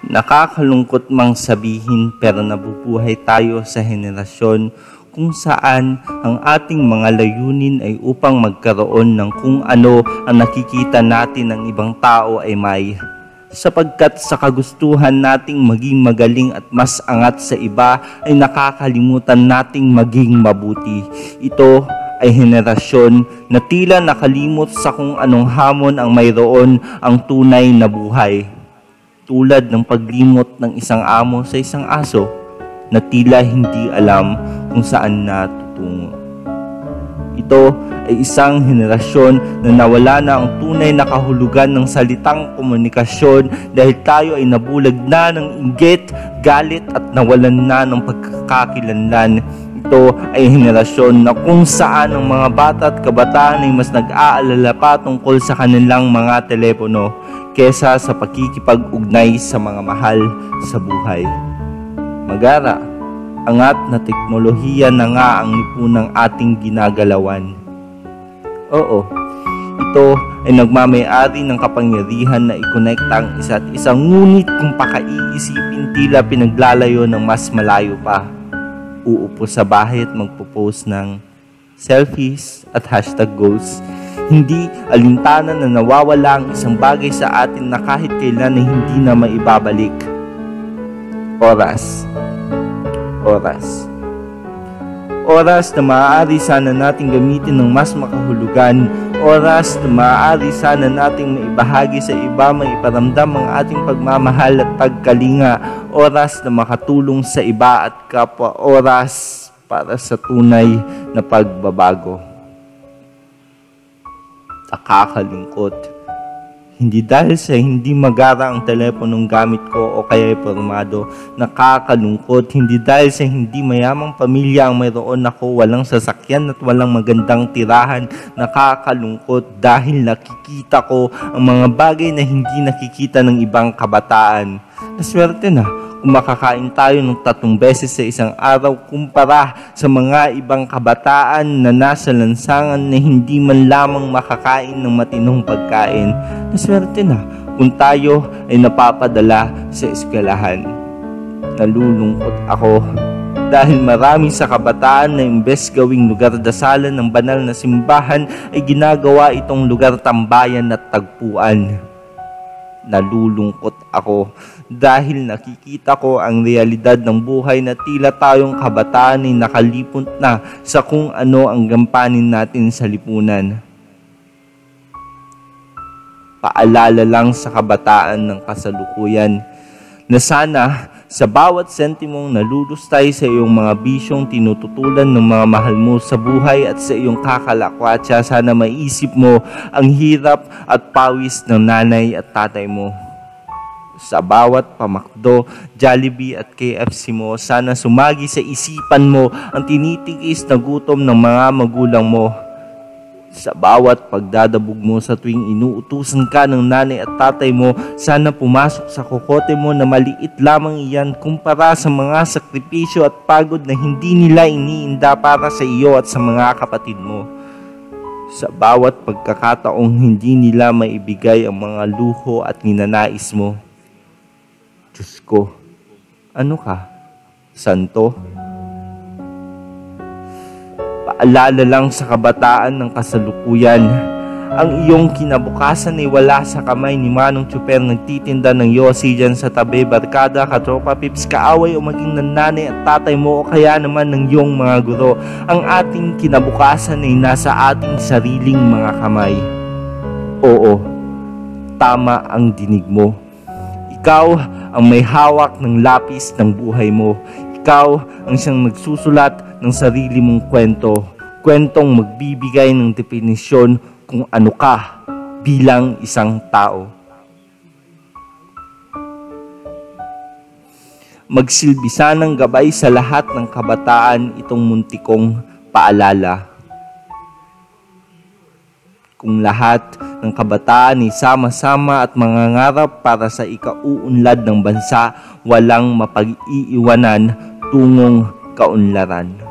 Nakakalungkot mang sabihin pero nabubuhay tayo sa henerasyon kung saan ang ating mga layunin ay upang magkaroon ng kung ano ang nakikita natin ng ibang tao ay may. Sapagkat sa kagustuhan nating maging magaling at mas angat sa iba ay nakakalimutan nating maging mabuti. Ito ay henerasyon na tila nakalimot sa kung anong hamon ang mayroon ang tunay na buhay. Tulad ng paglimot ng isang amo sa isang aso na tila hindi alam kung saan na tutungo. Ito ay isang henerasyon na nawala na ang tunay na kahulugan ng salitang komunikasyon dahil tayo ay nabulag na ng inggit, galit at nawalan na ng pagkakakilanlan. Ito ay henerasyon na kung saan ang mga bata at kabataan ay mas nag-aalala pa tungkol sa kanilang mga telepono kesa sa pakikipag-ugnay sa mga mahal sa buhay. Magara, angat na teknolohiya na nga ang lipunang ating ginagalawan. Oo, ito ay nagmamay-ari ng kapangyarihan na ikonekta ang isa't isa, ngunit kung pakaiisipin tila pinaglalayo ng mas malayo pa. Uupo sa bahay at magpo-post ng selfies at hashtag goals. Hindi alintana na nawawala ang isang bagay sa atin na kahit kailan ay hindi na maibabalik. Oras. Oras. Oras na maaari sana nating gamitin ng mas makahulugan. Oras na maaari sana nating maibahagi sa iba, maiparamdam ang ating pagmamahal at pagkalinga. Oras na makatulong sa iba at kapwa. Oras para sa tunay na pagbabago. Nakakalungkot. Hindi dahil sa hindi magara ang teleponong gamit ko o kaya pormado. Nakakalungkot. Hindi dahil sa hindi mayamang pamilya ang mayroon ako, walang sasakyan at walang magandang tirahan. Nakakalungkot dahil nakikita ko ang mga bagay na hindi nakikita ng ibang kabataan. Naswerte na kung makakain tayo ng 3 beses sa isang araw kumpara sa mga ibang kabataan na nasa lansangan na hindi man lamang makakain ng matinong pagkain. Naswerte na kung tayo ay napapadala sa eskwelahan. Nalulungkot ako dahil marami sa kabataan na imbes gawing lugar dasalan ng banal na simbahan ay ginagawa itong lugar tambayan at tagpuan. Nalulungkot ako dahil nakikita ko ang realidad ng buhay na tila tayong kabataan ay nakalipot na sa kung ano ang gampanin natin sa lipunan. Paalala lang sa kabataan ng kasalukuyan na sana sa bawat sentimong nalulustay sa iyong mga bisyong tinututulan ng mga mahal mo sa buhay at sa iyong kakalakwatsa, sana maisip mo ang hirap at pawis ng nanay at tatay mo. Sa bawat pamakdo, Jollibee at KFC mo, sana sumagi sa isipan mo ang tinitigis na gutom ng mga magulang mo. Sa bawat pagdadabog mo sa tuwing inuutusan ka ng nanay at tatay mo, sana pumasok sa kokote mo na maliit lamang iyan kumpara sa mga sakripisyo at pagod na hindi nila iniinda para sa iyo at sa mga kapatid mo. Sa bawat pagkakataong hindi nila maibigay ang mga luho at ninanais mo. Diyos ko, ano ka? Santo? Paalala lang sa kabataan ng kasalukuyan, ang iyong kinabukasan ay wala sa kamay ni Manong Chuper nagtitinda ng yosi dyan sa tabi, barkada, katropa, pips, kaaway o maging ng nanay at tatay mo o kaya naman ng iyong mga guro. Ang ating kinabukasan ay nasa ating sariling mga kamay. Oo, tama ang dinig mo. Ikaw ang may hawak ng lapis ng buhay mo. Ikaw ang siyang nagsusulat ng sarili mong kwento. Kwentong magbibigay ng definisyon kung ano ka bilang isang tao. Magsilbi sanang gabay sa lahat ng kabataan itong muntikong paalala. Kung lahat ng kabataan ay sama-sama at mangangarap para sa ikauunlad ng bansa, walang mapag-iiwanan tungong kaunlaran.